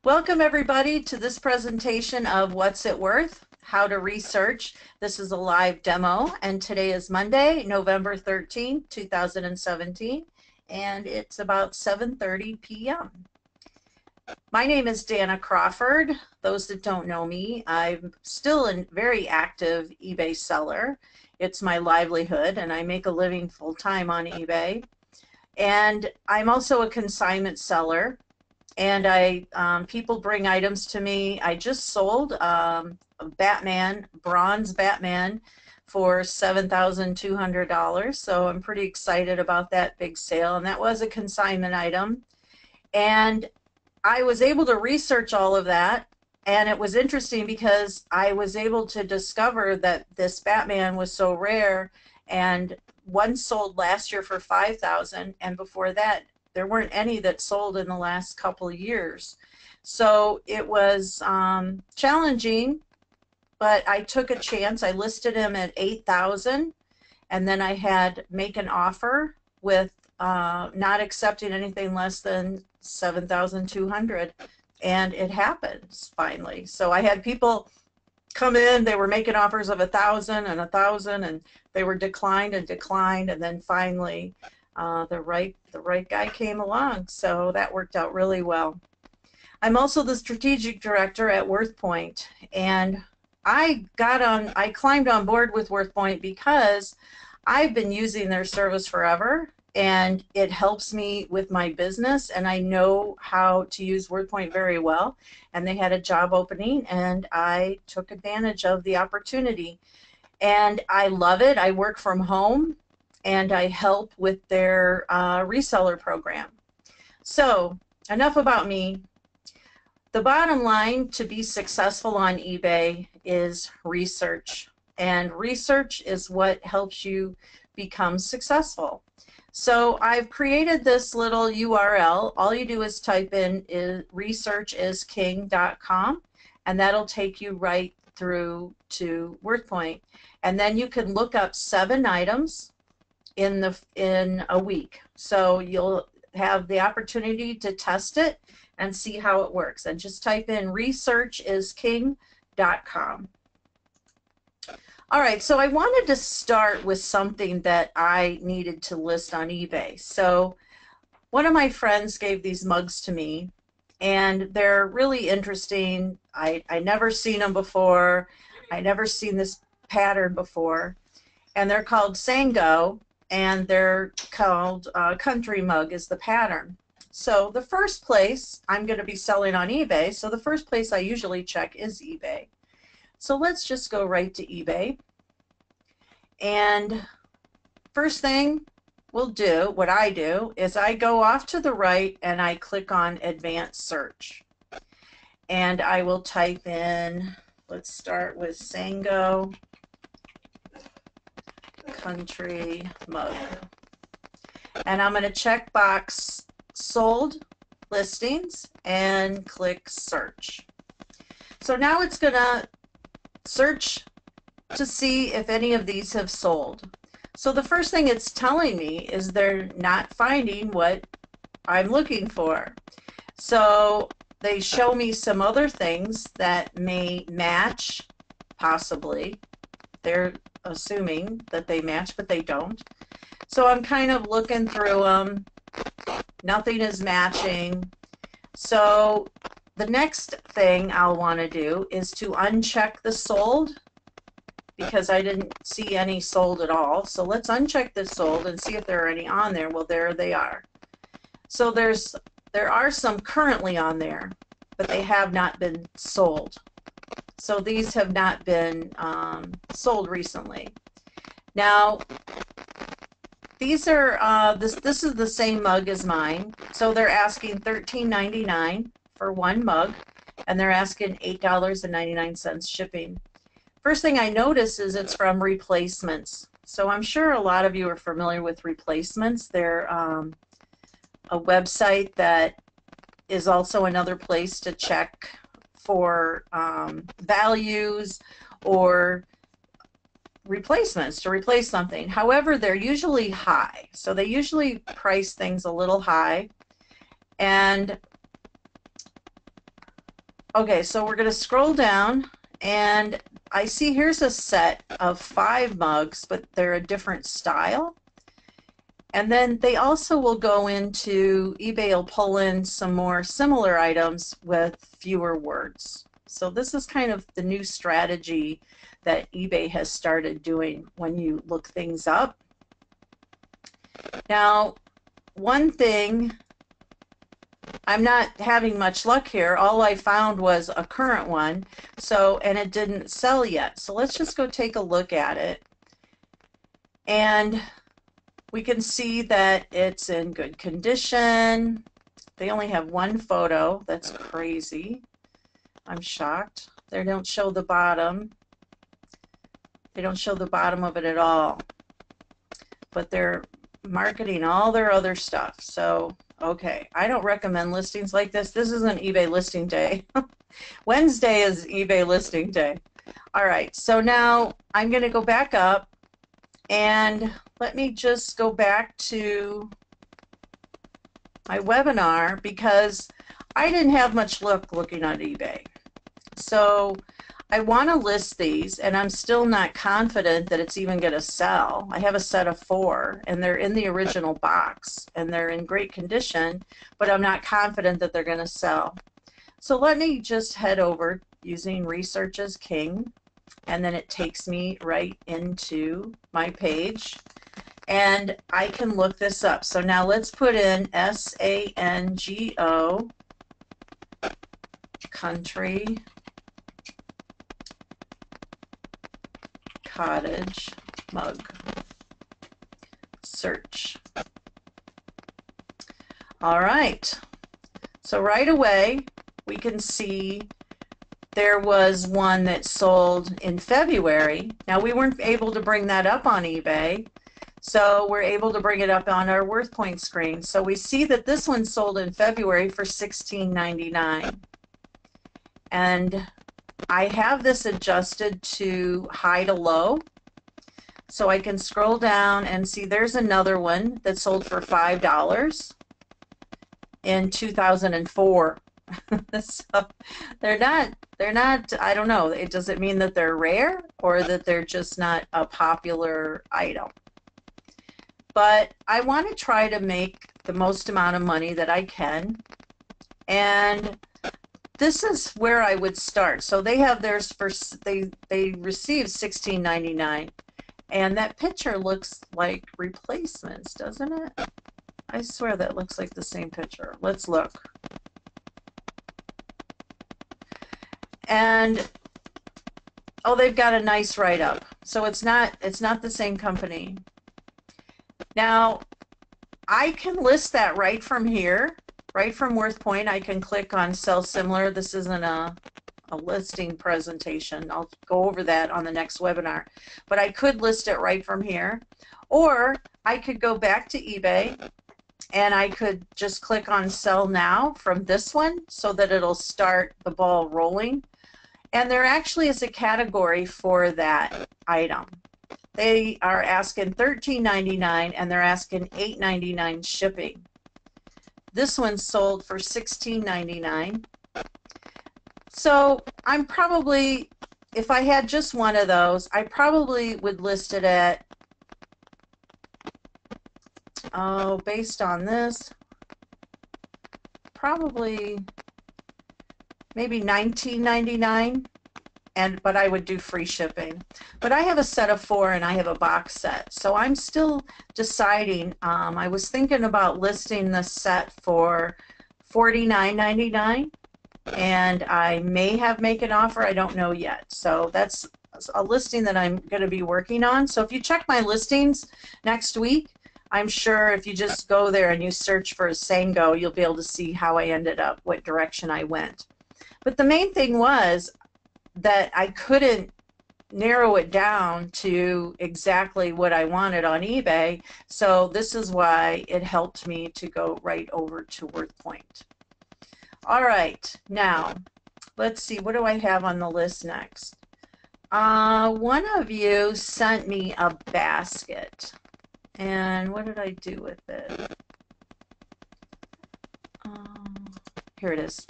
Welcome everybody to this presentation of What's It Worth? How to Research. This is a live demo and today is Monday, November 13th, 2017 and it's about 7:30 p.m. My name is Danna Crawford. Those that don't know me, I'm still a very active eBay seller. It's my livelihood and I make a living full-time on eBay. And I'm also a consignment seller. And people bring items to me. I just sold a Batman, bronze Batman, for $7,200. So I'm pretty excited about that big sale. And that was a consignment item. And I was able to research all of that. And it was interesting because I was able to discover that this Batman was so rare, and one sold last year for $5,000, and before that there weren't any that sold in the last couple of years. So it was challenging, but I took a chance. I listed him at $8,000, and then I had make an offer with not accepting anything less than $7,200, and it happens finally. So I had people come in, they were making offers of $1,000 and $1,000, and they were declined, and then finally the right guy came along. So that worked out really well. I'm also the strategic director at WorthPoint, and I climbed on board with WorthPoint because I've been using their service forever, and it helps me with my business, and I know how to use WorthPoint very well. And they had a job opening, and I took advantage of the opportunity. And I love it. I work from home, and I help with their reseller program. So enough about me. The bottom line to be successful on eBay is research. And research is what helps you become successful. So I've created this little URL. All you do is type in researchisking.com, and that'll take you right through to WorthPoint. And then you can look up 7 items in a week. So you'll have the opportunity to test it and see how it works. And just type in researchisking.com. All right, so I wanted to start with something that I needed to list on eBay. So one of my friends gave these mugs to me, and they're really interesting. I never seen them before. I never seen this pattern before. And they're called Sango, and they're called Country Mug is the pattern. So the first place I'm going to be selling on eBay, so the first place I usually check is eBay. So let's just go right to eBay. And first thing we'll do, what I do, is I go off to the right and I click on Advanced Search. And I will type in, let's start with Sango Country Mug. And I'm going to check box Sold Listings and click Search. So now it's going to search to see if any of these have sold. So the first thing it's telling me is they're not finding what I'm looking for. So they show me some other things that may match, possibly. They're assuming that they match, but they don't. So I'm kind of looking through them. Nothing is matching. So the next thing I'll want to do is to uncheck the sold, because I didn't see any sold at all. So let's uncheck the sold and see if there are any on there. Well, there they are. So there are some currently on there, but they have not been sold. So these have not been sold recently. Now, these are this is the same mug as mine. So they're asking $13.99 for one mug, and they're asking $8.99 shipping. First thing I notice is it's from Replacements. So I'm sure a lot of you are familiar with Replacements. They're a website that is also another place to check for values or replacements, to replace something. However, they're usually high. So they usually price things a little high. And Okay, so we're going to scroll down, and I see here's a set of 5 mugs, but they're a different style. And then they also will go into, eBay will pull in some more similar items with fewer words. So this is kind of the new strategy that eBay has started doing when you look things up. Now, one thing, I'm not having much luck here. All I found was a current one, so, and it didn't sell yet. So let's just go take a look at it. And we can see that it's in good condition. They only have 1 photo. That's crazy. I'm shocked. They don't show the bottom. They don't show the bottom of it at all. But they're marketing all their other stuff. So, okay, I don't recommend listings like this. This isn't eBay listing day. Wednesday is eBay listing day. All right, so now I'm going to go back up, and let me just go back to my webinar because I didn't have much luck looking on eBay. So I want to list these, and I'm still not confident that it's even going to sell. I have a set of 4, and they're in the original box, and they're in great condition, but I'm not confident that they're going to sell. So let me just head over using Research as King, and then it takes me right into my page, and I can look this up. So now let's put in SANGO, country, cottage, mug, search. All right, so right away we can see there was one that sold in February. Now we weren't able to bring that up on eBay, so we're able to bring it up on our WorthPoint screen. So we see that this one sold in February for $16.99. And I have this adjusted to high to low. So I can scroll down and see there's another one that sold for $5 in 2004. So they're not, I don't know, does it mean that they're rare or that they're just not a popular item? But I want to try to make the most amount of money that I can, and this is where I would start. So they have theirs for, they received $16.99, and that picture looks like replacements, doesn't it? I swear that looks like the same picture. Let's look. And oh, they've got a nice write-up. So it's not the same company. Now, I can list that right from here, right from WorthPoint. I can click on Sell Similar. This isn't a listing presentation. I'll go over that on the next webinar. But I could list it right from here. Or I could go back to eBay, and I could just click on Sell Now from this one so that it'll start the ball rolling. And there actually is a category for that item. They are asking $13.99, and they're asking $8.99 shipping. This one sold for $16.99. So I'm probably, if I had just one of those, I probably would list it at, oh, based on this, probably maybe $19.99. But I would do free shipping. But I have a set of 4, and I have a box set, so I'm still deciding. I was thinking about listing the set for $49.99, and I may make an offer. I don't know yet. So that's a listing that I'm going to be working on. So if you check my listings next week, I'm sure if you just go there and you search for Sango, you'll be able to see how I ended up, what direction I went. But the main thing was that I couldn't narrow it down to exactly what I wanted on eBay, so this is why it helped me to go right over to WorthPoint. All right, now let's see, what do I have on the list next? One of you sent me a basket, and what did I do with it? Here it is.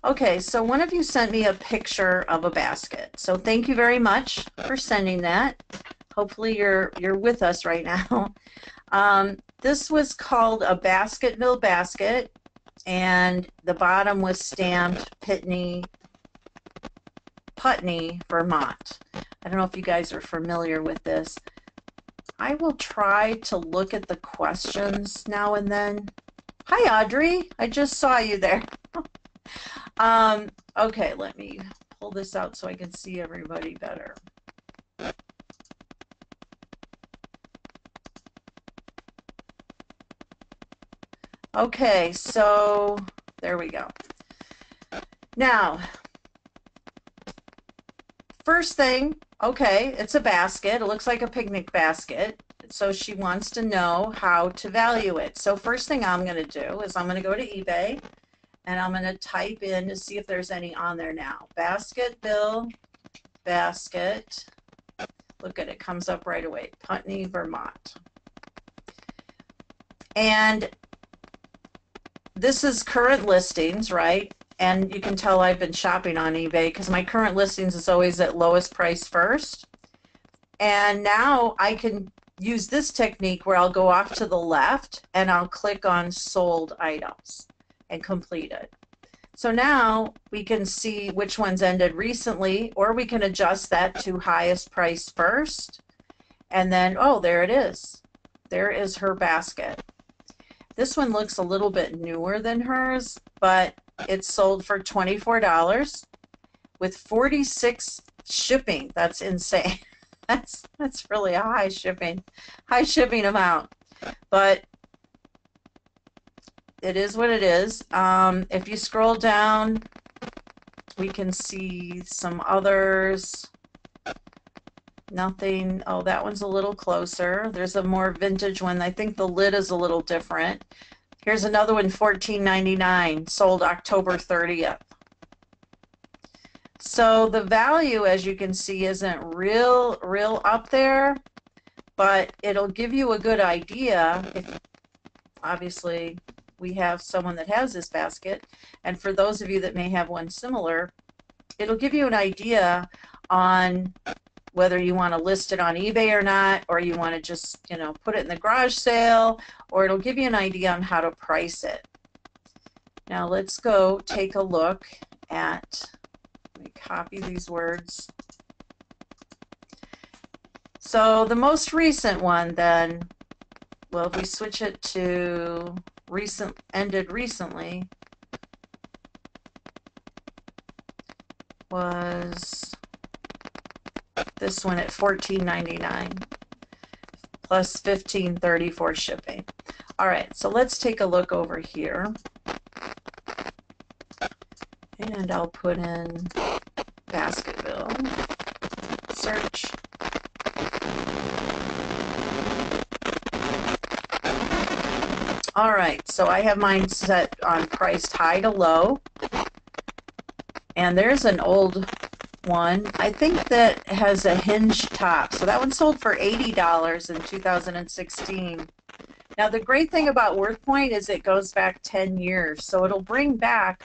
Okay, so one of you sent me a picture of a basket. So thank you very much for sending that. Hopefully you're with us right now. This was called a Basketville basket, and the bottom was stamped Putney, Vermont. I don't know if you guys are familiar with this. I will try to look at the questions now and then. Hi, Audrey. I just saw you there. Okay, let me pull this out so I can see everybody better. Okay, so there we go. Now, first thing, okay, it's a basket. It looks like a picnic basket. So she wants to know how to value it. So first thing I'm going to do is I'm going to go to eBay and I'm going to type in to see if there's any on there now. Basketville basket. Look at it, comes up right away. Putney, Vermont. And this is current listings, right? And you can tell I've been shopping on eBay because my current listings is always at lowest price first. And now I can use this technique where I'll go off to the left and I'll click on sold items and complete it. So now we can see which ones ended recently, or we can adjust that to highest price first. And then, oh, there it is. There is her basket. This one looks a little bit newer than hers, but it's sold for $24 with 46 shipping. That's insane. That's really a high shipping amount. But it is what it is. If you scroll down, we can see some others. Nothing. Oh, that one's a little closer. There's a more vintage one. I think the lid is a little different. Here's another one, $14.99, sold October 30th. So the value, as you can see, isn't real up there, but it'll give you a good idea if, obviously, we have someone that has this basket, and for those of you that may have one similar, it'll give you an idea on whether you want to list it on eBay or not, or you want to just, you know, put it in the garage sale, or it'll give you an idea on how to price it. Now let's go take a look at, let me copy these words. So the most recent one then, well, if we switch it to ended recently, was this one at $14.99 plus $15.34 shipping. All right, so let's take a look over here, and I'll put in Basketville, search. All right, so I have mine set on priced high to low, and there's an old one, I think, that has a hinge top. So that one sold for $80 in 2016. Now the great thing about WorthPoint is it goes back 10 years, so it'll bring back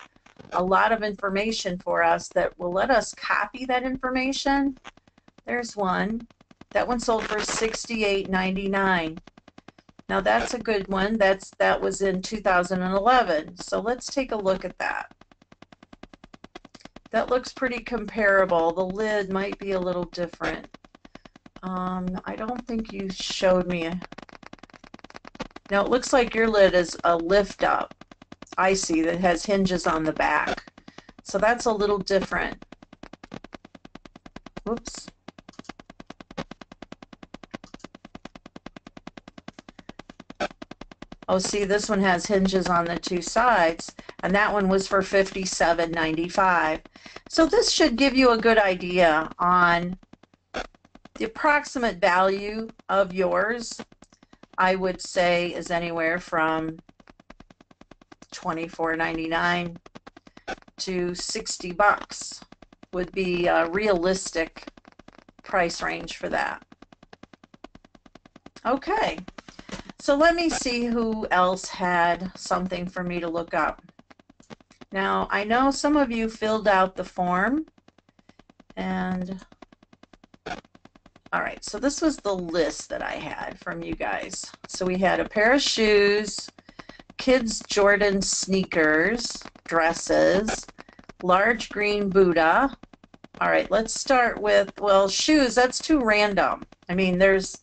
a lot of information for us that will let us copy that information. There's one. That one sold for $68.99. Now that's a good one. That was in 2011. So let's take a look at that. That looks pretty comparable. The lid might be a little different. I don't think you showed me. Now it looks like your lid is a lift up. I see that has hinges on the back. So that's a little different. Whoops. Oh, see, this one has hinges on the two sides, and that one was for $57.95. So this should give you a good idea on the approximate value of yours. I would say is anywhere from $24.99 to $60 would be a realistic price range for that. Okay, so let me see who else had something for me to look up. Now, I know some of you filled out the form, and all right, so this was the list that I had from you guys. So we had a pair of shoes, kids Jordan sneakers, dresses, large green Buddha. All right, let's start with, well, shoes, that's too random. I mean, there's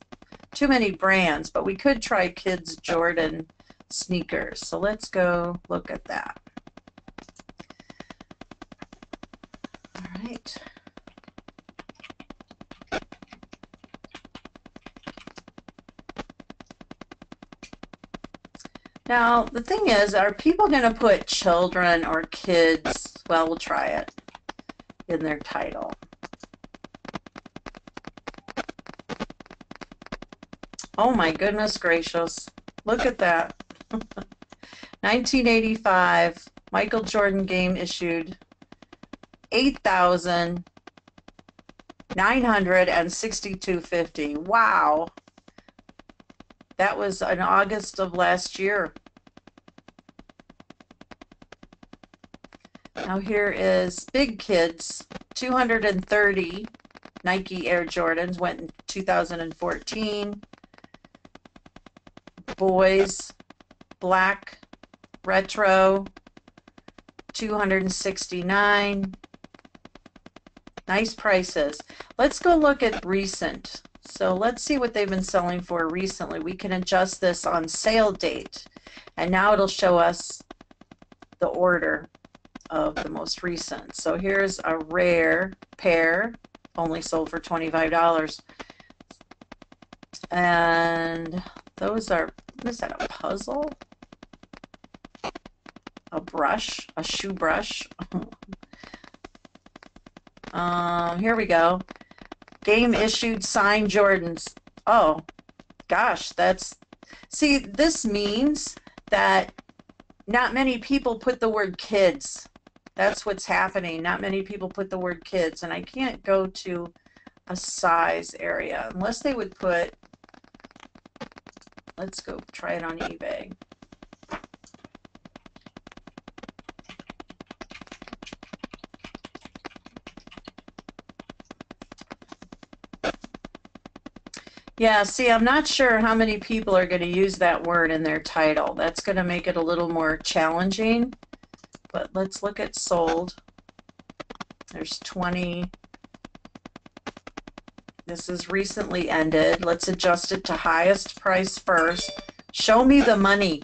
too many brands, but we could try kids Jordan sneakers. So let's go look at that. All right. Now, the thing is, are people going to put children or kids, well, we'll try it, in their title? Oh my goodness gracious. Look at that. 1985, Michael Jordan game issued 8,962.50. Wow. That was in August of last year. Now here is big kids, 230 Nike Air Jordans went in 2014. Boys, black, retro, 269. Nice prices. Let's go look at recent. So let's see what they've been selling for recently. We can adjust this on sale date, and now it'll show us the order of the most recent. So here's a rare pair, only sold for $25. And those are, what is that, a puzzle? A brush, a shoe brush. Here we go. Game issued signed Jordans. Oh, gosh, that's, see, this means that not many people put the word kids. That's what's happening. Not many people put the word kids, and I can't go to a size area unless they would put, let's go try it on eBay. Yeah, see, I'm not sure how many people are going to use that word in their title. That's going to make it a little more challenging. But let's look at sold. There's 20. This is recently ended. Let's adjust it to highest price first. Show me the money.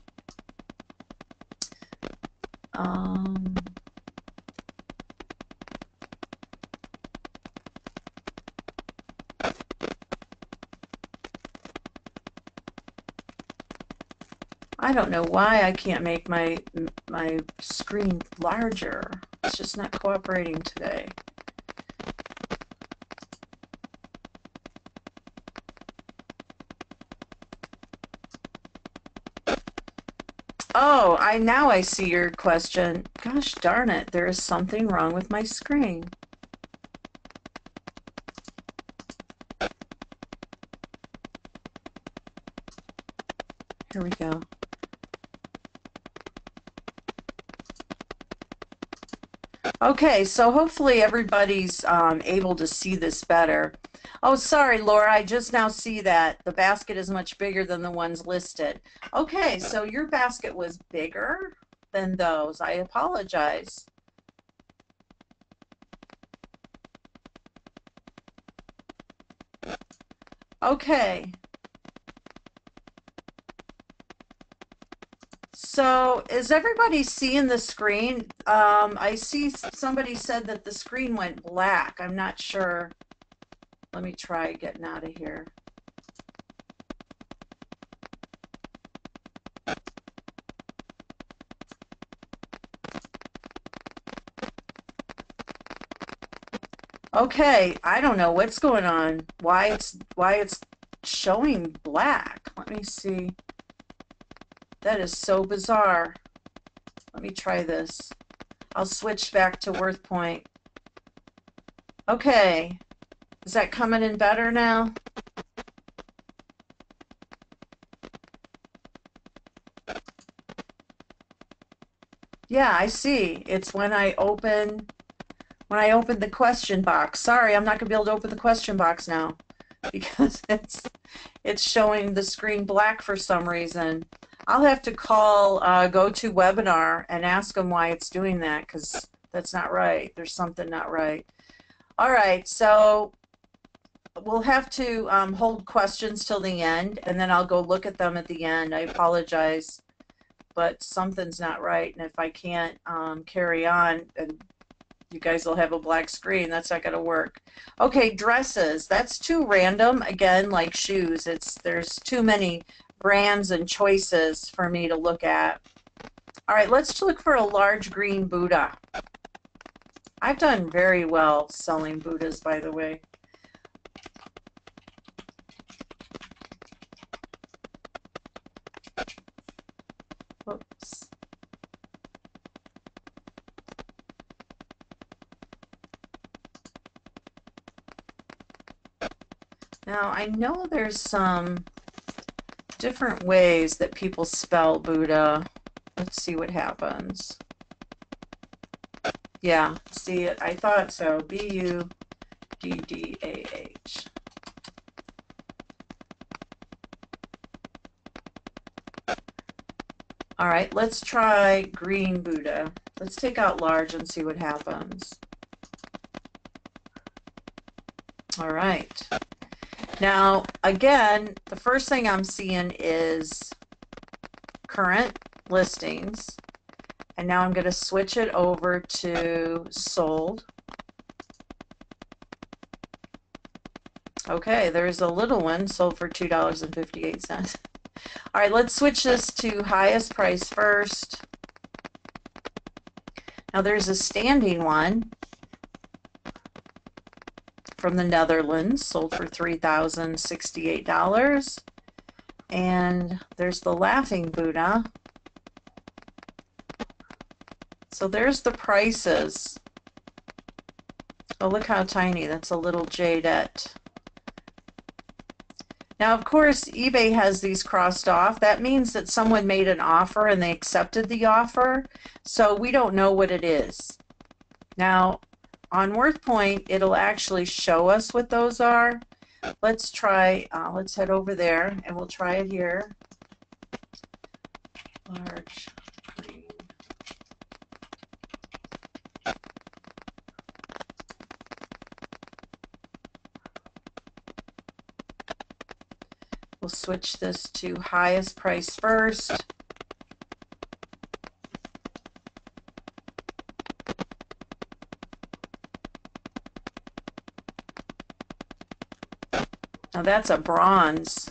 I don't know why I can't make my screen larger. It's just not cooperating today. Oh, now I see your question. Gosh darn it, there is something wrong with my screen. Here we go. Okay, so hopefully everybody's able to see this better. Oh, sorry, Laura, I just now see that the basket is much bigger than the ones listed. Okay, so your basket was bigger than those. I apologize. Okay. So is everybody seeing the screen? I see somebody said that the screen went black. I'm not sure. Let me try getting out of here. Okay, I don't know what's going on. Why it's showing black. Let me see. That is so bizarre. Let me try this. I'll switch back to Worth Point. Okay. Is that coming in better now? Yeah, I see. It's when I open the question box. Sorry, I'm not going to be able to open the question box now because it's showing the screen black for some reason. I'll have to call GoToWebinar and ask them why it's doing that, because that's not right. There's something not right. All right, so we'll have to hold questions till the end, and then I'll go look at them at the end. I apologize, but something's not right, and if I can't carry on, and you guys will have a black screen, that's not going to work. Okay, dresses. That's too random. Again, like shoes, there's too many brands and choices for me to look at. All right, let's look for a large green Buddha. I've done very well selling Buddhas, by the way. Whoops. Now, I know there's some different ways that people spell Buddha. Let's see what happens. Yeah, see it. I thought so. B-U-D-D-A-H. All right, let's try green Buddha. Let's take out large and see what happens. All right. Now, again, the first thing I'm seeing is current listings. And now I'm going to switch it over to sold. Okay, there's a little one sold for $2.58. All right, let's switch this to highest price first. Now there's a standing one from the Netherlands, sold for $3,068. And there's the Laughing Buddha. So there's the prices. Oh, look how tiny. That's a little jadeette. Now, of course, eBay has these crossed off. That means that someone made an offer and they accepted the offer. So we don't know what it is. Now, on WorthPoint, it'll actually show us what those are. Let's try, let's head over there and we'll try it here. Large green. We'll switch this to highest price first. Now that's a bronze.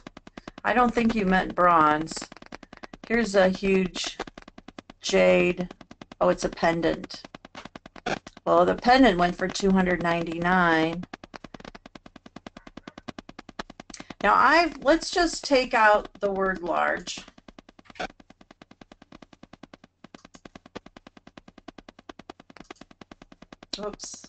I don't think you meant bronze. Here's a huge jade. Oh, it's a pendant. Well, the pendant went for $299. Now let's just take out the word large. Oops.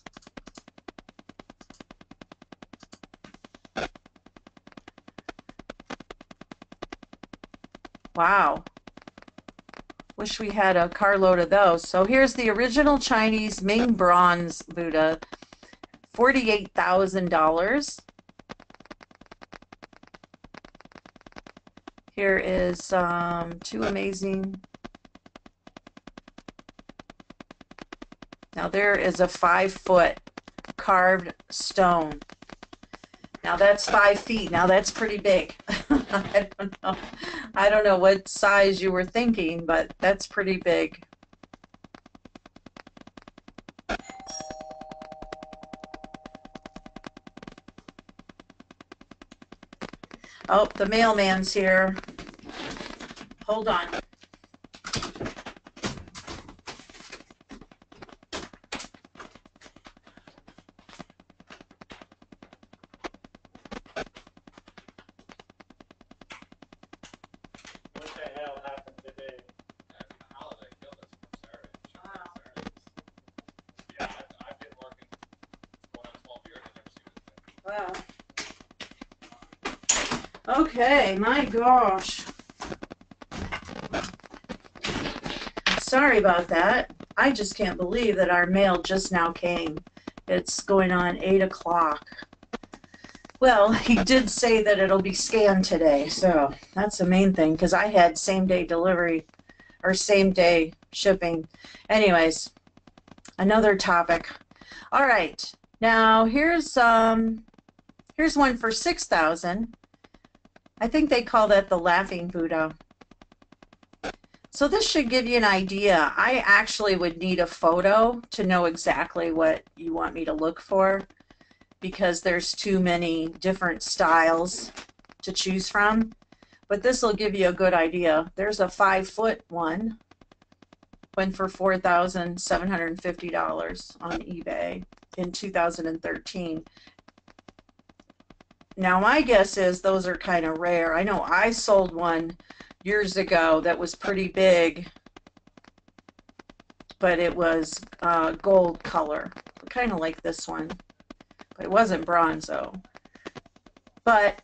Wow. Wish we had a carload of those. So here's the original Chinese Ming bronze Buddha, $48,000. Here is two amazing. Now there is a 5-foot carved stone. Now that's 5 feet. Now that's pretty big. I don't know. I don't know what size you were thinking, but that's pretty big. Oh, the mailman's here. Hold on. What the hell happened today? Holiday killed us from Saturday. Wow. Yeah, I've been working going on 12 years. I've never seen this thing. Wow. Okay, my gosh. sorry about that. I just can't believe that our mail just now came. It's going on 8 o'clock. Well, he did say that it'll be scanned today, so that's the main thing, because I had same-day delivery or same-day shipping. Anyways, another topic. All right, now here's one for 6,000. I think they call that the Laughing Buddha. So this should give you an idea. I actually would need a photo to know exactly what you want me to look for, because there's too many different styles to choose from. But this will give you a good idea. There's a 5-foot one. Went for $4,750 on eBay in 2013. Now my guess is those are kind of rare. I know I sold one years ago that was pretty big, but it was gold color, kind of like this one, but it wasn't bronze though. But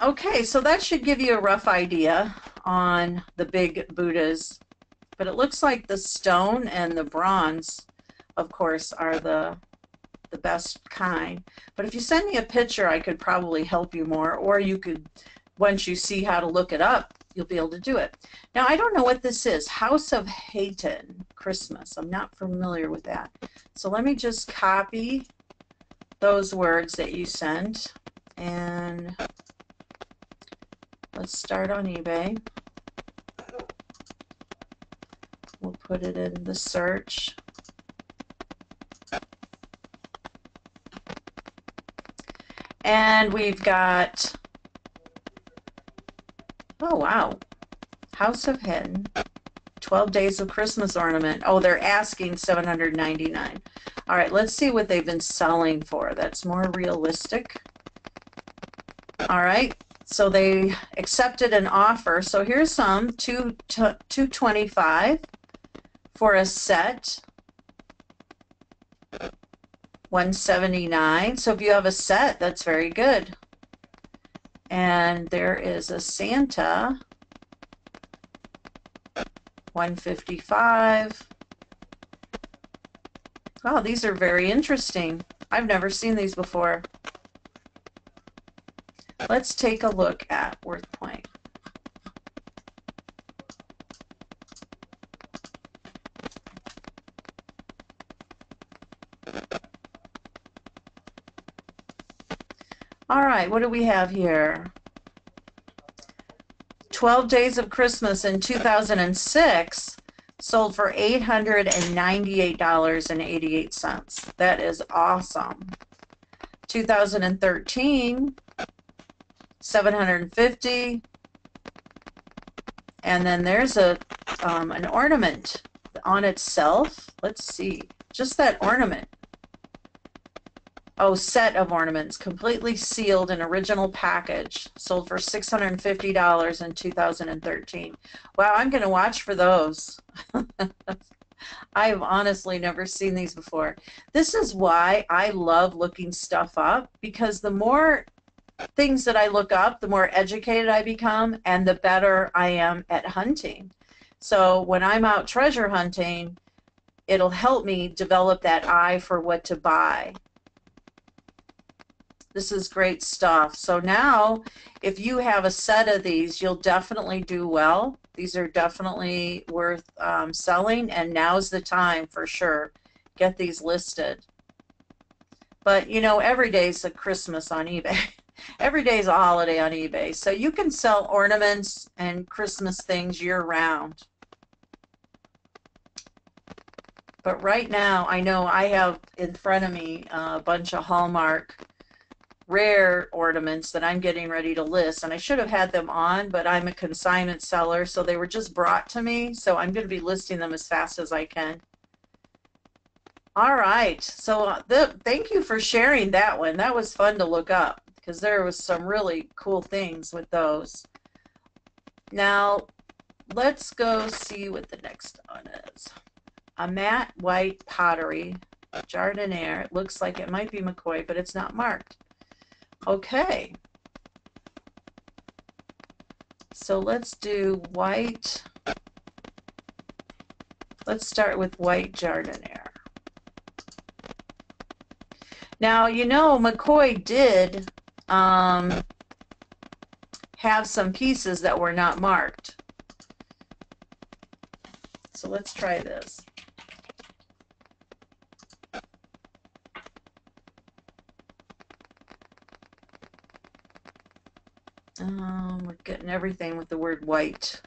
okay, so that should give you a rough idea on the big Buddhas. But it looks like the stone and the bronze, of course, are the best kind. But if you send me a picture, I could probably help you more, or you could, once you see how to look it up, you'll be able to do it. Now, I don't know what this is. House of Hayton Christmas. I'm not familiar with that. So let me just copy those words that you sent, and let's start on eBay. We'll put it in the search. And we've got, oh wow, House of Hayton, 12 Days of Christmas Ornament. Oh, they're asking $799. All right, let's see what they've been selling for. That's more realistic. All right, so they accepted an offer. So here's some, $225 for a set. $179. So if you have a set, that's very good. And there is a Santa, $155. Oh, these are very interesting. I've never seen these before. Let's take a look at Worth Point. All right, what do we have here? 12 Days of Christmas in 2006 sold for $898.88. That is awesome. 2013, $750. And then there's an ornament on itself. Let's see, just that ornament. Oh, set of ornaments, completely sealed in original package, sold for $650 in 2013. Wow, I'm going to watch for those. I've honestly never seen these before. This is why I love looking stuff up, because the more things that I look up, the more educated I become, and the better I am at hunting. So when I'm out treasure hunting, it'll help me develop that eye for what to buy. This is great stuff. So now, if you have a set of these, you'll definitely do well. These are definitely worth selling, and now's the time for sure. Get these listed. But you know, every day's a Christmas on eBay. Every day's a holiday on eBay. So you can sell ornaments and Christmas things year-round. But right now, I know I have in front of me a bunch of Hallmark rare ornaments that I'm getting ready to list, and I should have had them on, but I'm a consignment seller, so they were just brought to me, so I'm going to be listing them as fast as I can. All right, so thank you for sharing that one. That was fun to look up, because there was some really cool things with those. Now let's go see what the next one is. A matte white pottery jardiniere. It looks like it might be McCoy, but it's not marked. Okay, so let's do white Let's start with white jardiniere. Now, you know, McCoy did have some pieces that were not marked. So let's try this. We're getting everything with the word white.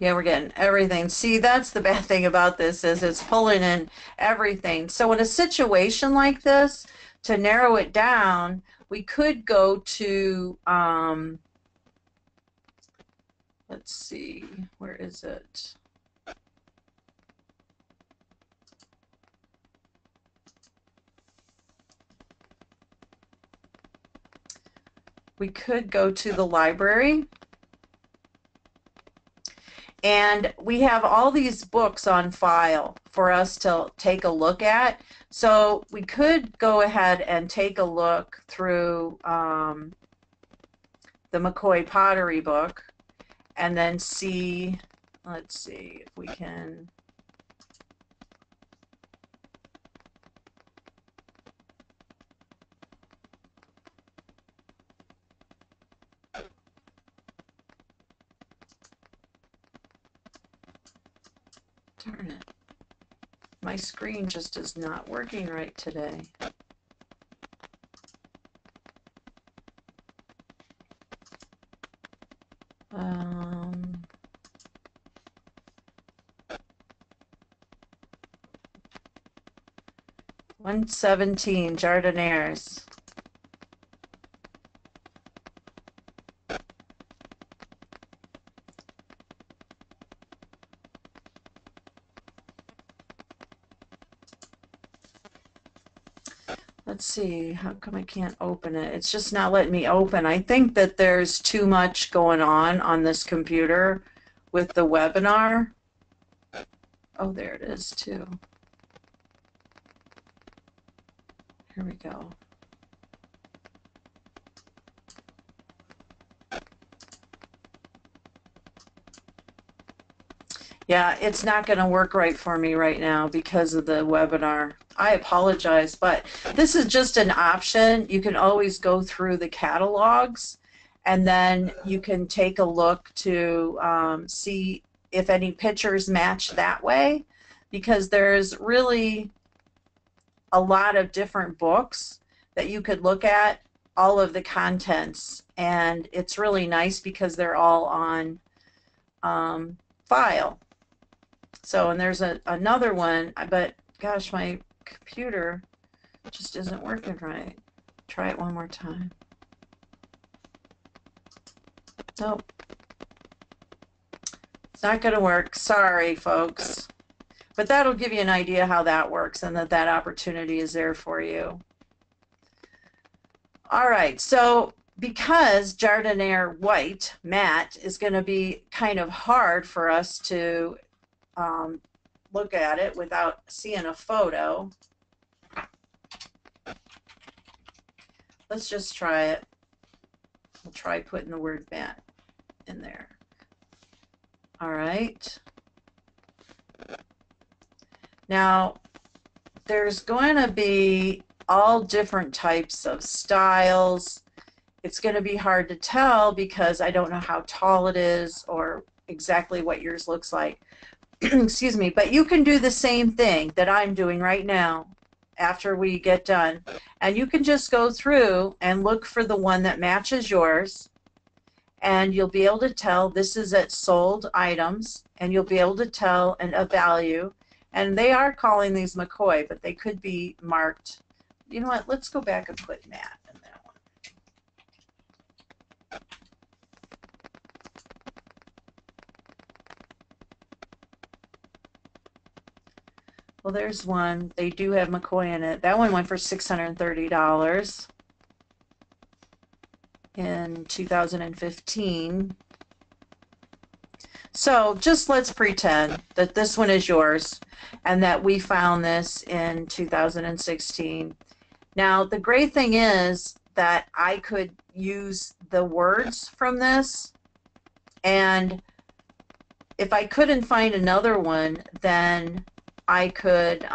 Yeah, we're getting everything. See, that's the bad thing about this is it's pulling in everything. So in a situation like this, to narrow it down, we could go to, let's see, where is it? We could go to the library. And we have all these books on file for us to take a look at. So we could go ahead and take a look through the McCoy pottery book and then see, let's see if we can. Darn it. My screen just is not working right today. Um, 117 jardinières. Let's see, how come I can't open it? It's just not letting me open. I think that there's too much going on this computer with the webinar. Oh, there it is too. Here we go. Yeah, it's not going to work right for me right now because of the webinar. I apologize, but this is just an option. You can always go through the catalogs and then you can take a look to see if any pictures match that way, because there's really a lot of different books that you could look at, all of the contents, and it's really nice because they're all on file. So, and there's another one, but gosh, my computer just isn't working right. Try it one more time. Nope. It's not going to work. Sorry, folks. But that'll give you an idea how that works and that opportunity is there for you. All right, so because jardiniere white matte is going to be kind of hard for us to look at it without seeing a photo. Let's just try it. We'll try putting the word matte in there. All right. Now, there's going to be all different types of styles. It's going to be hard to tell because I don't know how tall it is or exactly what yours looks like. Excuse me, but you can do the same thing that I'm doing right now after we get done. And you can just go through and look for the one that matches yours. And you'll be able to tell this is at sold items, and you'll be able to tell a value. And they are calling these McCoy, but they could be marked. You know what? Let's go back and put matte in that one. Well, there's one. They do have McCoy in it. That one went for $630 in 2015. So just let's pretend that this one is yours and that we found this in 2016. Now, the great thing is that I could use the words from this, and if I couldn't find another one, then I could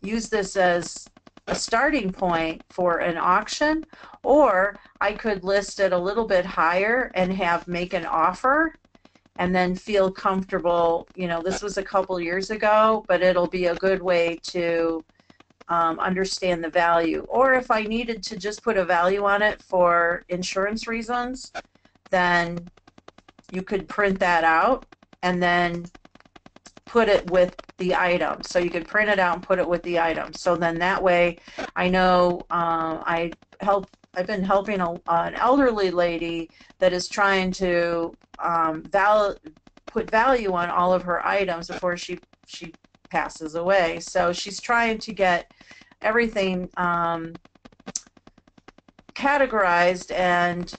use this as a starting point for an auction, or I could list it a little bit higher and have make an offer and then feel comfortable. You know, this was a couple years ago, but it'll be a good way to understand the value. Or if I needed to just put a value on it for insurance reasons, then you could print that out and then put it with the item. So you could print it out and put it with the item. So then that way I know I've been helping an elderly lady that is trying to put value on all of her items before she passes away. So she's trying to get everything categorized and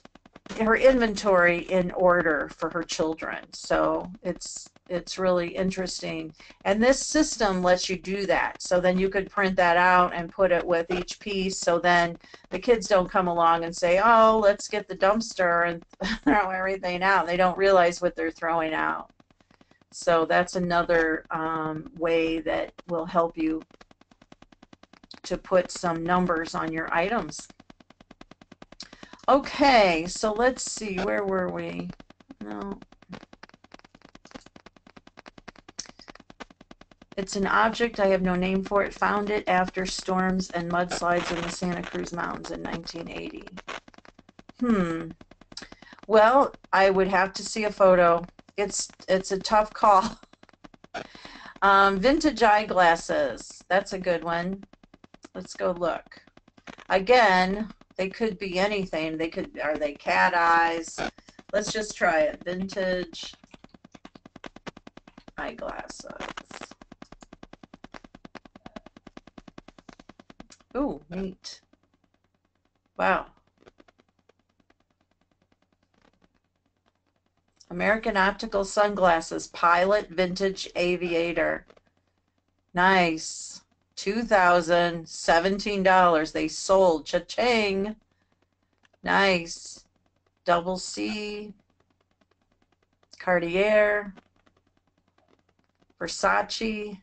her inventory in order for her children. So it's really interesting, and this system lets you do that. So then you could print that out and put it with each piece, so then the kids don't come along and say, oh, let's get the dumpster and throw everything out. They don't realize what they're throwing out. So that's another way that will help you to put some numbers on your items. Okay, so let's see, where were we? No. It's an object, I have no name for it. Found it after storms and mudslides in the Santa Cruz Mountains in 1980. Well, I would have to see a photo. It's a tough call. Vintage eyeglasses. That's a good one. Let's go look. Again, they could be anything. Are they cat eyes? Let's just try it. Vintage eyeglasses. Ooh, neat. Wow. American Optical Sunglasses, Pilot Vintage Aviator. Nice. $2,017. They sold. Cha-ching. Nice. Double C. Cartier. Versace.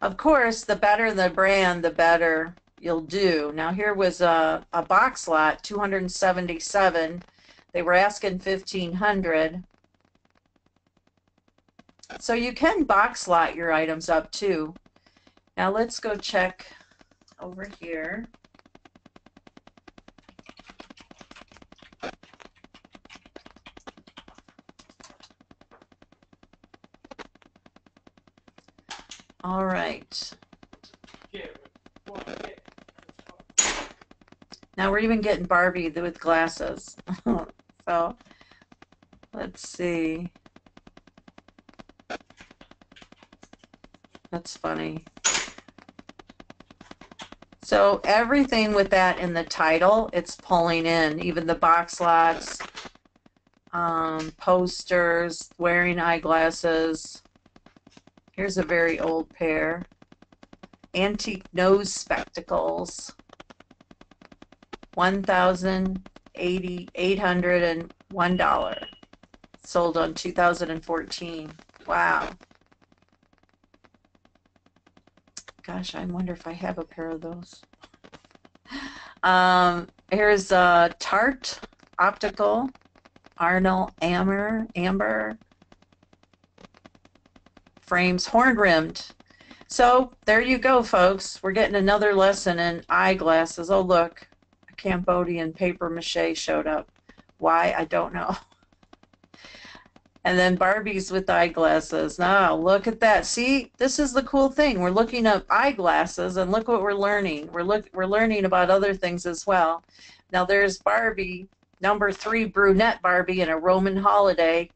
Of course, the better the brand, the better you'll do. Now here was a box lot, 277. They were asking 1,500. So you can box lot your items up too. Now let's go check over here. All right. Now we're even getting Barbie with glasses. So let's see. That's funny. So everything with that in the title, it's pulling in, even the box lots, posters, wearing eyeglasses. Here's a very old pair. Antique nose spectacles. $1,801. Sold on 2014. Wow. Gosh, I wonder if I have a pair of those. Here's Tarte Optical, Arnold Amber frames, horn rimmed. So there you go, folks. We're getting another lesson in eyeglasses. Oh, look, a Cambodian paper mache showed up. Why? I don't know. And then Barbies with eyeglasses. Now, look at that. See, this is the cool thing. We're looking up eyeglasses, and look what we're learning. We're learning about other things as well. Now, there's Barbie, number 3 brunette Barbie in a Roman holiday,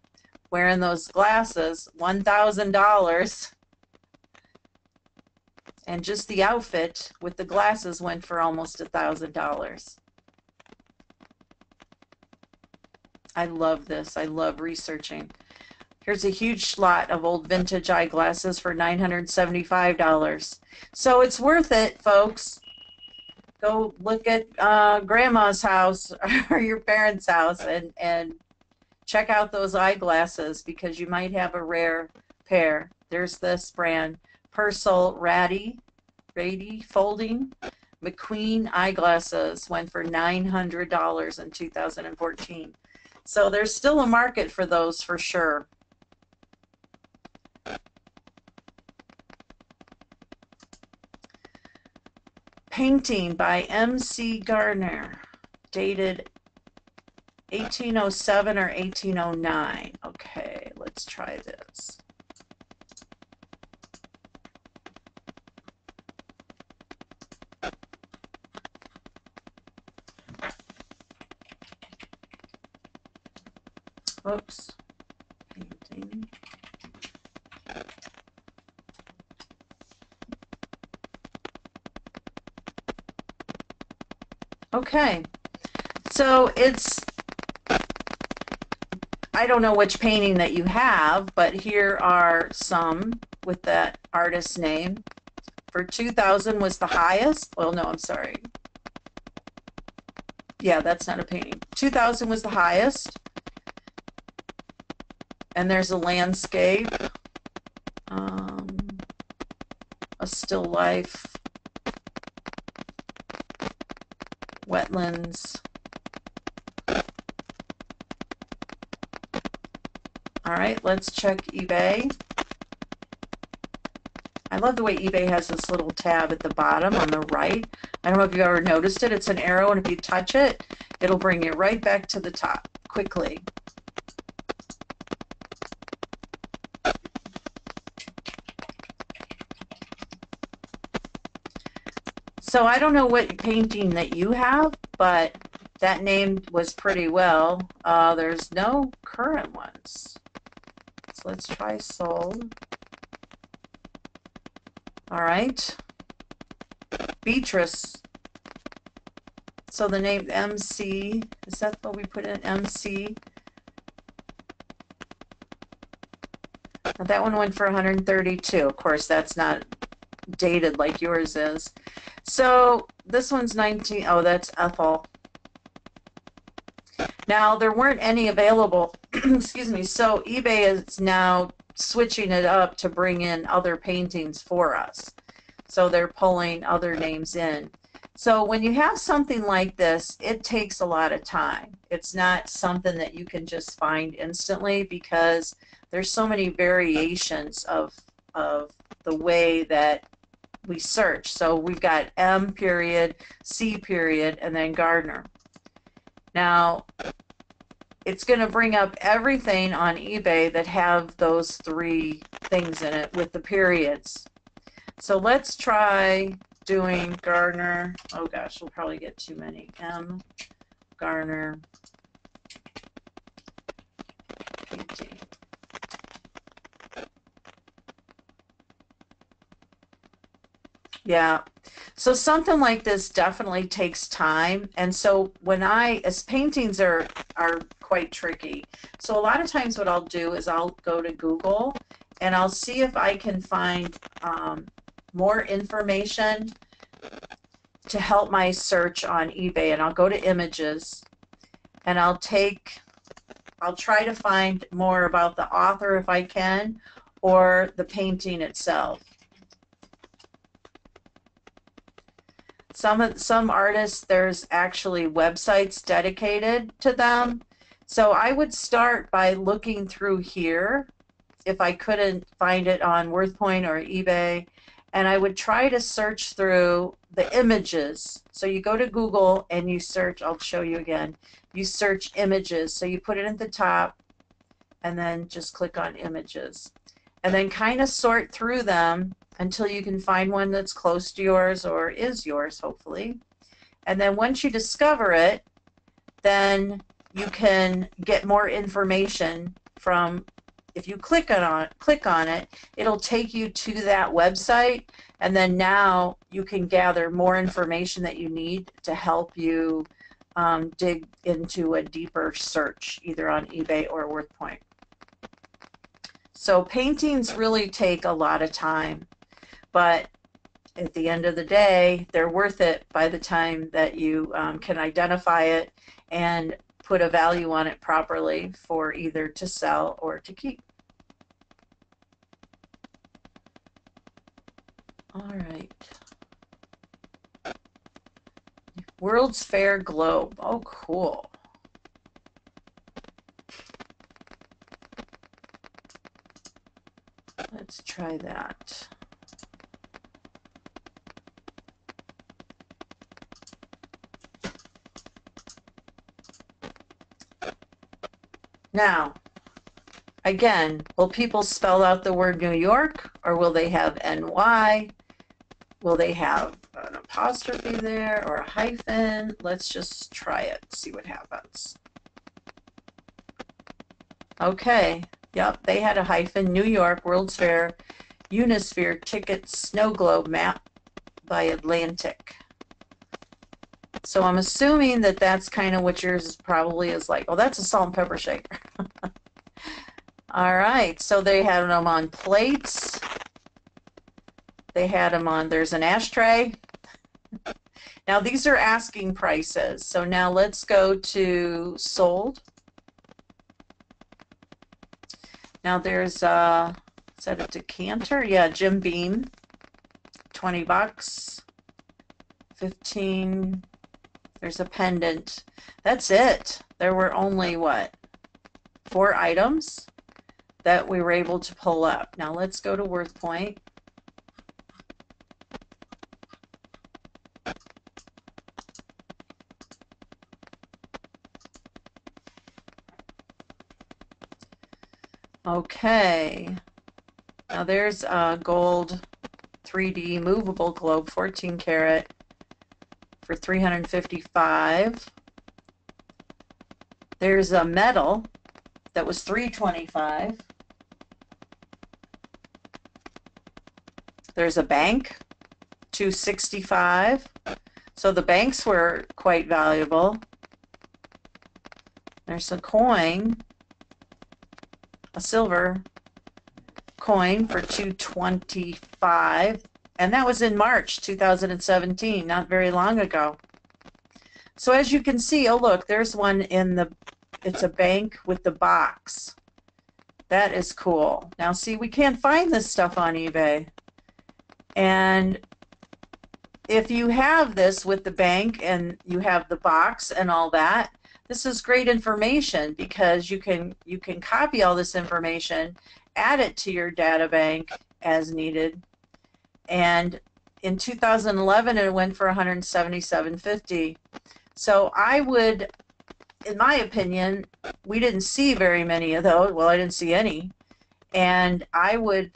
wearing those glasses, $1,000. And just the outfit with the glasses went for almost $1,000. I love this. I love researching. Here's a huge lot of old vintage eyeglasses for $975. So it's worth it, folks. Go look at grandma's house or your parents' house and check out those eyeglasses because you might have a rare pair. There's this brand, Purcell Rady Folding McQueen eyeglasses went for $900 in 2014. So there's still a market for those for sure. Painting by M.C. Gardner, dated 1807 or 1809. Okay, let's try this. Oops. Painting. Okay, so it's, I don't know which painting that you have, but here are some with that artist's name. For 2000 was the highest. Well, no, I'm sorry. Yeah, that's not a painting. 2000 was the highest. And there's a landscape, a still life, wetlands. All right, let's check eBay. I love the way eBay has this little tab at the bottom on the right. I don't know if you've ever noticed it. It's an arrow, and if you touch it, it'll bring you right back to the top quickly. So I don't know what painting that you have, but that name was pretty well. There's no current ones. So let's try sold. All right. Beatrice. So the name MC, is that what we put in? MC? Now that one went for 132. Of course, that's not dated like yours is. So this one's 19. Oh, that's Ethel. Now there weren't any available. Excuse me. So eBay is now switching it up to bring in other paintings for us. So they're pulling other names in. So when you have something like this, it takes a lot of time. It's not something that you can just find instantly because there's so many variations of the way that we search. So we've got M period, C period, and then Gardner. Now, it's going to bring up everything on eBay that have those three things in it with the periods. So let's try doing Gardner. Oh gosh, we'll probably get too many. M, Gardner, painting. Yeah, so something like this definitely takes time, and so as paintings are quite tricky, so a lot of times what I'll do is I'll go to Google and I'll see if I can find more information to help my search on eBay, and I'll go to images and I'll try to find more about the author if I can, or the painting itself. Some artists, there's actually websites dedicated to them. So I would start by looking through here if I couldn't find it on WorthPoint or eBay, and I would try to search through the images. So you go to Google and you search, I'll show you again, you search images. So you put it at the top and then just click on images. And then kind of sort through them until you can find one that's close to yours or is yours, hopefully. And then once you discover it, then you can get more information from, if you click on it, it'll take you to that website, and then now you can gather more information that you need to help you dig into a deeper search, either on eBay or WorthPoint. So paintings really take a lot of time, but at the end of the day, they're worth it by the time that you can identify it and put a value on it properly for either to sell or to keep. All right. World's Fair Globe. Oh, cool. Let's try that. Now, again, will people spell out the word New York, or will they have NY? Will they have an apostrophe there or a hyphen? Let's just try it, see what happens. Okay, yep, they had a hyphen. New York, World's Fair, Unisphere, Ticket, Snow Globe, Map by Atlantic. So I'm assuming that that's kind of what yours probably is like. Oh, that's a salt and pepper shaker. All right, so they had them on plates. They had them on, there's an ashtray. Now these are asking prices. So now let's go to sold. Now there's, is that a decanter? Yeah, Jim Beam, 20 bucks, 15. There's a pendant. That's it. There were only, what, 4 items that we were able to pull up. Now let's go to WorthPoint. Okay. Now there's a gold 3D movable globe, 14 karat. For $355. There's a metal that was $325. There's a bank, $265. So the banks were quite valuable. There's a coin, a silver coin for $225. And that was in March 2017, not very long ago. So as you can see, oh look, there's one in the, it's a bank with the box. That is cool. Now see, we can't find this stuff on eBay. And if you have this with the bank and you have the box and all that, this is great information because you can copy all this information, add it to your data bank as needed. And in 2011 it went for $177.50. So I would, in my opinion, we didn't see very many of those. Well, I didn't see any. And I would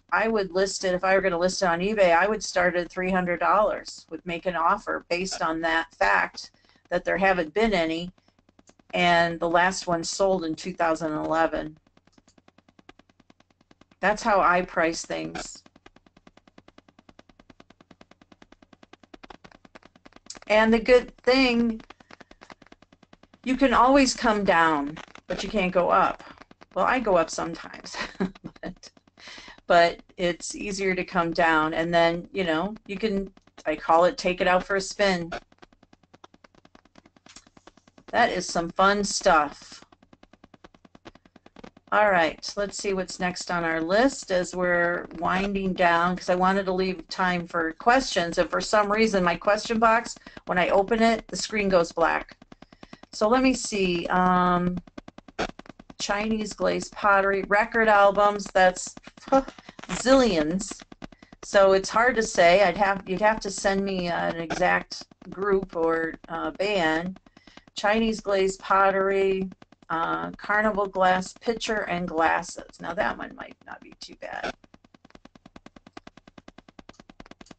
list it, if I were going to list it on eBay, I would start at $300, would make an offer based on that fact that there haven't been any, and the last one sold in 2011. That's how I price things. And the good thing, you can always come down, but you can't go up. Well, I go up sometimes, but it's easier to come down. And then, you know, you can, I call it, take it out for a spin. That is some fun stuff. All right, let's see what's next on our list as we're winding down, because I wanted to leave time for questions. And for some reason, my question box, when I open it, the screen goes black. So let me see. Chinese glazed pottery, record albums, that's zillions. So it's hard to say. You'd have to send me an exact group or band. Chinese glazed pottery, carnival glass pitcher and glasses. Now that one might not be too bad.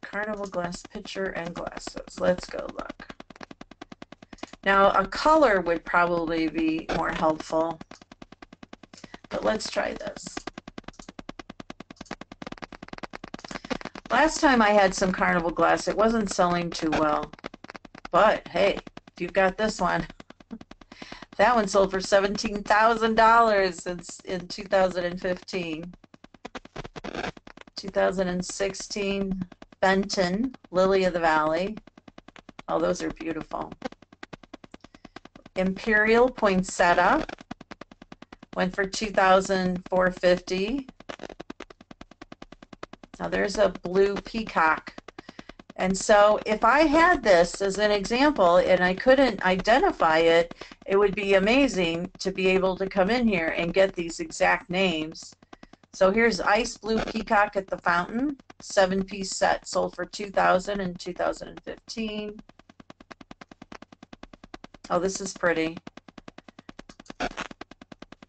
Carnival glass pitcher and glasses. Let's go look. Now a color would probably be more helpful, but let's try this. Last time I had some carnival glass, it wasn't selling too well, but hey, if you've got this one, That one sold for $17,000 in 2015. 2016, Benton, Lily of the Valley. Oh, those are beautiful. Imperial Poinsettia went for $2,450. Now there's a blue peacock. And so if I had this as an example and I couldn't identify it, it would be amazing to be able to come in here and get these exact names. So here's Ice Blue Peacock at the Fountain, 7-piece set, sold for $2,000 in 2015. Oh, this is pretty.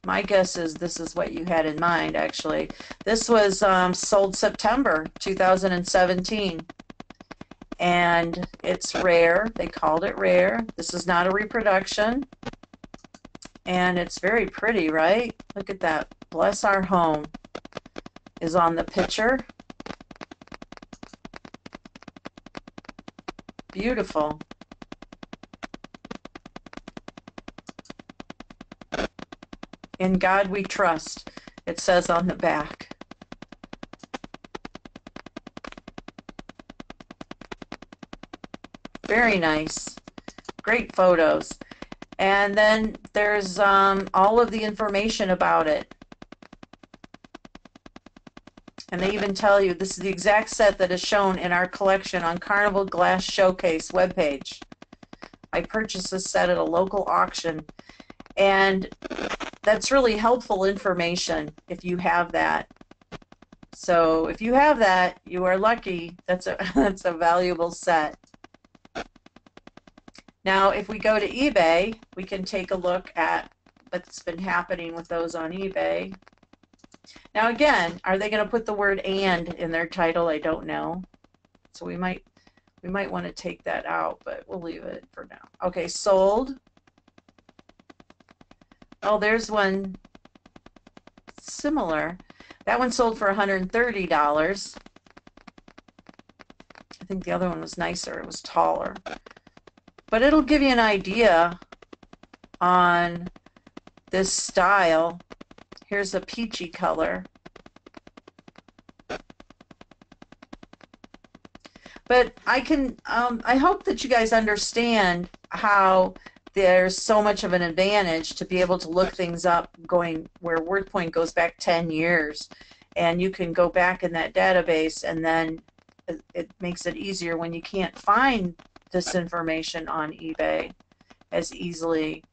My guess is this is what you had in mind, actually. This was sold September 2017. And it's rare. They called it rare. This is not a reproduction. And it's very pretty, right? Look at that. Bless Our Home is on the picture. Beautiful. In God We Trust, it says on the back. Very nice. Great photos. And then there's all of the information about it. And they even tell you this is the exact set that is shown in our collection on Carnival Glass Showcase webpage. I purchased this set at a local auction. And that's really helpful information if you have that. So if you have that, you are lucky. That's a valuable set. Now, if we go to eBay, we can take a look at what's been happening with those on eBay. Now, again, are they going to put the word "and" in their title? I don't know. So we might want to take that out, but we'll leave it for now. Okay, sold. Oh, there's one similar. That one sold for $130. I think the other one was nicer. It was taller. But it'll give you an idea on this style. Here's a peachy color. But I hope that you guys understand how there's so much of an advantage to be able to look things up going where WordPoint goes back 10 years. And you can go back in that database, and then it makes it easier when you can't find this information on eBay as easily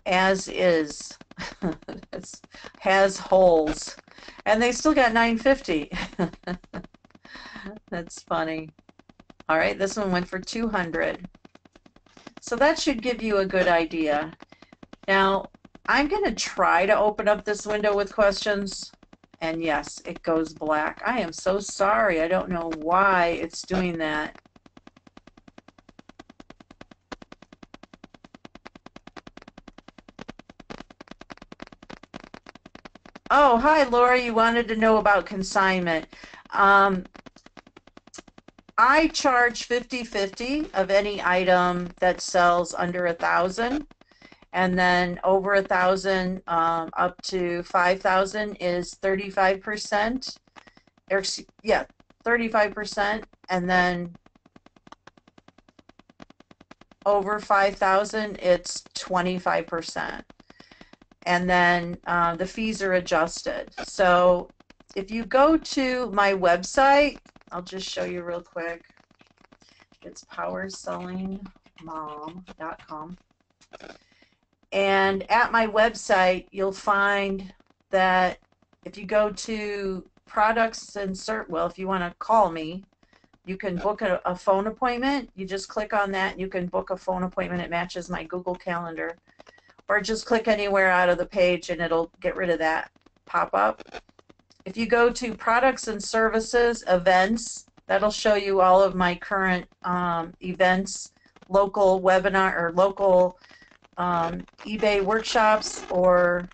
as is. It has holes, and they still got $9.50. That's funny. All right, this one went for $200. So that should give you a good idea. Now, I'm going to try to open up this window with questions. And yes, it goes black. I am so sorry. I don't know why it's doing that. Oh, hi, Laura. You wanted to know about consignment. I charge 50/50 of any item that sells under 1,000. And then over 1,000 up to 5,000 is 35%. Or, yeah, 35%. And then over 5,000, it's 25%. And then the fees are adjusted. So if you go to my website, I'll just show you real quick. It's powersellingmom.com. And at my website, you'll find that if you go to products and well, if you want to call me, you can book a phone appointment. You just click on that and you can book a phone appointment. It matches my Google Calendar. Or just click anywhere out of the page and it'll get rid of that pop-up. If you go to products and services, events, that'll show you all of my current events, local webinar or local eBay workshops or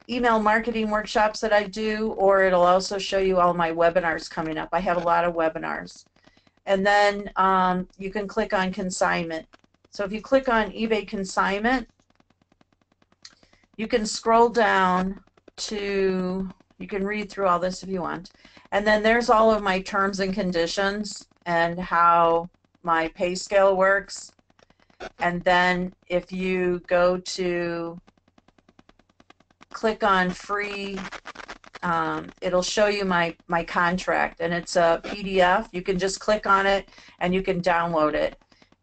email marketing workshops that I do, or it'll also show you all my webinars coming up. I have a lot of webinars. and then you can click on consignment. So if you click on eBay consignment, you can scroll down to, you can read through all this if you want, and then there's all of my terms and conditions and how my pay scale works. And then if you go to click on free, it'll show you my contract, and it's a PDF. You can just click on it and you can download it,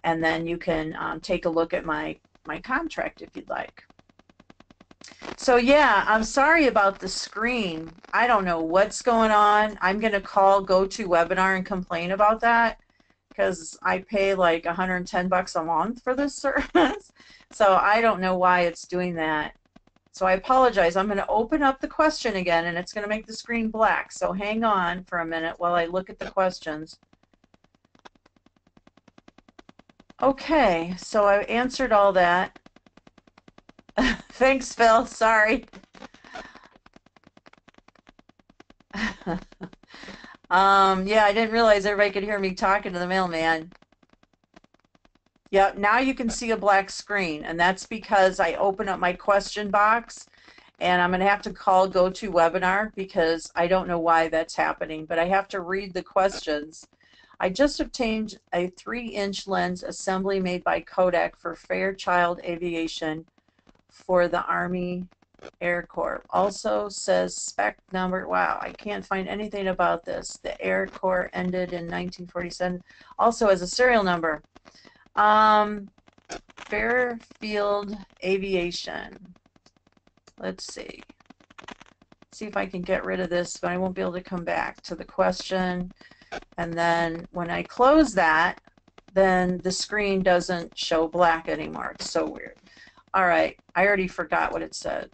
and then you can take a look at my contract if you'd like. So yeah, I'm sorry about the screen. I don't know what's going on. I'm going to call GoToWebinar and complain about that, because I pay like 110 bucks a month for this service. So I don't know why it's doing that. So I apologize. I'm going to open up the question again, and it's going to make the screen black. So hang on for a minute while I look at the questions. Okay, so I answered all that. Thanks, Phil. Sorry. Yeah, I didn't realize everybody could hear me talking to the mailman. Yep, now you can see a black screen, and that's because I open up my question box, and I'm going to have to call GoToWebinar because I don't know why that's happening, but I have to read the questions. I just obtained a 3-inch lens assembly made by Kodak for Fairchild Aviation for the Army Air Corps. Also says spec number. Wow, I can't find anything about this. The Air Corps ended in 1947. Also has a serial number. Fairfield Aviation. Let's see. See if I can get rid of this, but I won't be able to come back to the question. And then when I close that, then the screen doesn't show black anymore. It's so weird. All right, I already forgot what it said.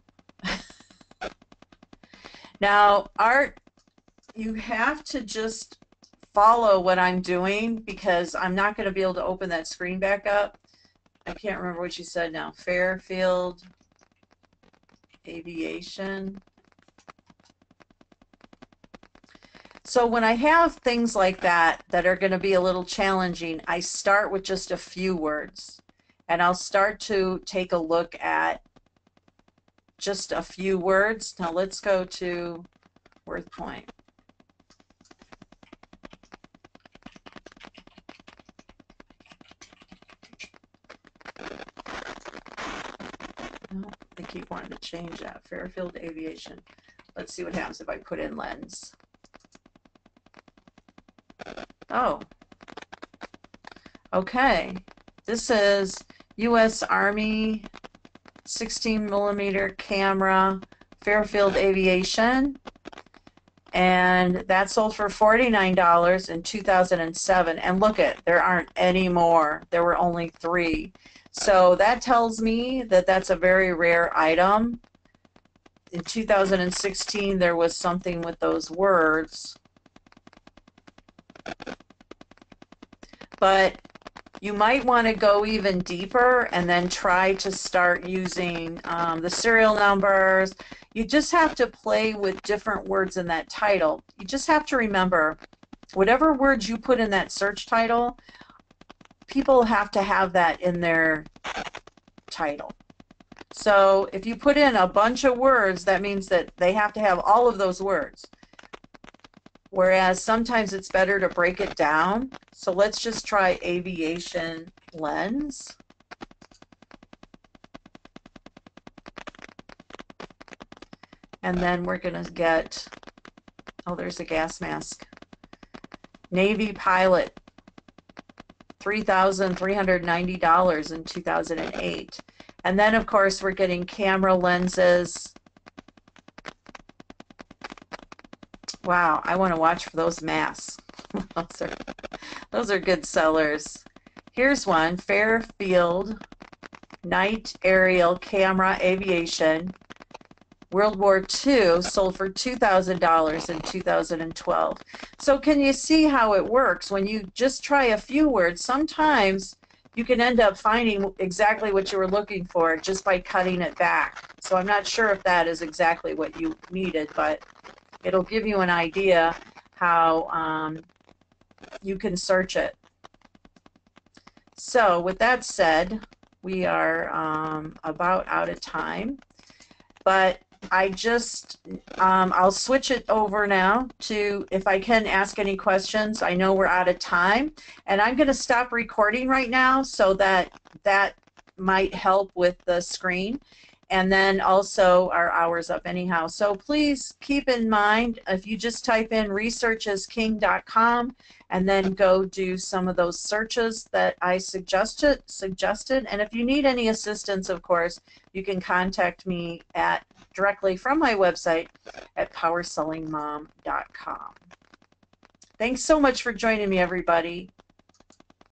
Now, Art, you have to just follow what I'm doing because I'm not going to be able to open that screen back up. I can't remember what you said now. Fairfield Aviation. So when I have things like that that are going to be a little challenging, I start with just a few words. And I'll start to take a look at just a few words. Now let's go to Worth Point. Oh, they keep wanting to change that. Fairfield Aviation. Let's see what happens if I put in lens. Oh. Okay. This is U.S. Army 16mm camera, Fairfield Aviation, and that sold for $49 in 2007. And look it, there aren't any more. There were only 3. So that tells me that that's a very rare item. In 2016, there was something with those words. But you might want to go even deeper and then try to start using the serial numbers. You just have to play with different words in that title. You just have to remember, whatever words you put in that search title, people have to have that in their title. So if you put in a bunch of words, that means that they have to have all of those words. Whereas sometimes it's better to break it down. So let's just try aviation lens. And then we're going to get, oh, there's a gas mask. Navy pilot, $3,390 in 2008. And then, of course, we're getting camera lenses. Wow, I want to watch for those masks. those are good sellers. Here's one, Fairfield Night Aerial Camera Aviation, World War II, sold for $2,000 in 2012. So can you see how it works? When you just try a few words, sometimes you can end up finding exactly what you were looking for just by cutting it back. So I'm not sure if that is exactly what you needed, but it'll give you an idea how you can search it. So with that said, we are about out of time, but I just, I'll switch it over now to, if I can ask any questions. I know we're out of time, and I'm going to stop recording right now so that that might help with the screen. And then also our hour's up anyhow. So please keep in mind, if you just type in researchisking.com and then go do some of those searches that I suggested. And if you need any assistance, of course, you can contact me directly from my website at powersellingmom.com. Thanks so much for joining me, everybody.